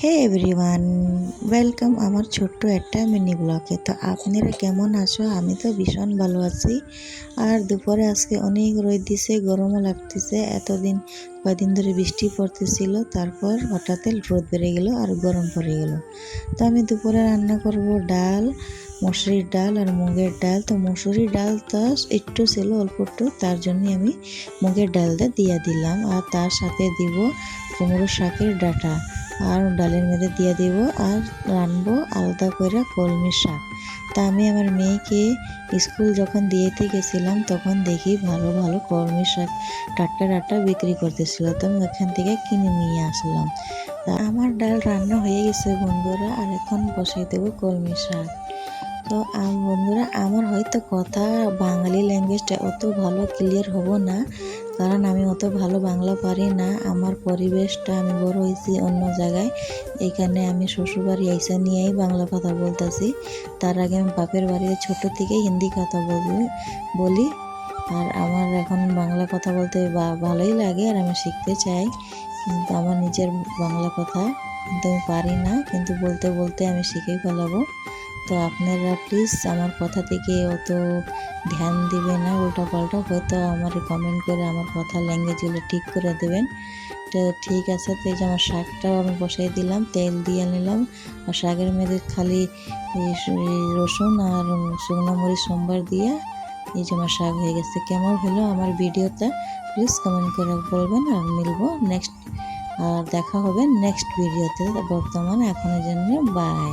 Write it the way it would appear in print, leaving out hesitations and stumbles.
হে everyone, welcome আমার ছোট্ট একটা মিনি ব্লগে। তো আপনারা কেমন আছো? আমি তো ভীষণ ভালো আছি। আর দুপুরে আজকে অনেক রোদ দিছে, গরমও লাগতেছে। কয়দিন ধরে বৃষ্টি পড়তেছিল, তারপর হঠাৎ রোদ বেড়ে গেল আর গরম পড়ে গেল। তো আমি দুপুরে রান্না করব ডাল, মসুরির ডাল আর মুগের ডাল। তো মসুরির ডালটা একটু ছিল, অল্প একটু, তার জন্য আমি মুগের ডালটা দিয়ে দিলাম। আর তার সাথে দিব কুমড়ো শাকের ডাঁটা, আর ডালের মধ্যে দিয়ে দিব। আর রানবো আলাদা করে কলমি শাক। তা আমি আমার মেয়েকে স্কুল যখন দিয়েতে গেছিলাম, তখন দেখি ভালো ভালো কলমি শাক টাটকা টাটকা বিক্রি করতেছিল, তো আমি ওখান থেকে কিনে নিয়ে আসলাম। তা আমার ডাল রান্না হয়ে গেছে বন্ধুরা, আর এখন বসিয়ে দেবো কলমি শাক। তো বন্ধুরা, আমার হয়তো কথা বাঙালি ল্যাঙ্গুয়েজটা অত ভালো ক্লিয়ার হবো না, কারণ আমি অত ভালো বাংলা পারি না। আমার পরিবেশটা, আমি বড় হয়েছি অন্য জায়গায়। এখানে আমি শ্বশুরবাড়ি আইসা নিয়েই বাংলা কথা বলতেছি। তার আগে আমি বাপের বাড়িতে ছোট থেকেই হিন্দি কথা বলি। আর আমার এখন বাংলা কথা বলতে ভালোই লাগে, আর আমি শিখতে চাই, কিন্তু আমার নিজের বাংলা কথা কিন্তু আমি পারি না, কিন্তু বলতে বলতে আমি শিখেই ফেলাবো। তো আপনারা প্লিজ আমার কথা থেকে অত ধ্যান দিবেন না, উল্টাপাল্টা হয়তো আমার কমেন্ট করে আমার কথা ল্যাঙ্গুয়েজগুলো ঠিক করে দেবেন। তো ঠিক আছে। তো এই যে আমার শাকটাও আমি বসাই দিলাম, তেল দিয়ে নিলাম। আর শাকের মধ্যে খালি রসুন আর শুকনো মরিচ সোমবার দিয়ে এই যে আমার শাক হয়ে গেছে। কেমন হলো আমার ভিডিওটা প্লিজ কমেন্ট করে বলবেন। আর মিলবো নেক্সট, আর দেখা হবে নেক্সট ভিডিওতে। বর্তমানে এখনের জন্য বাই।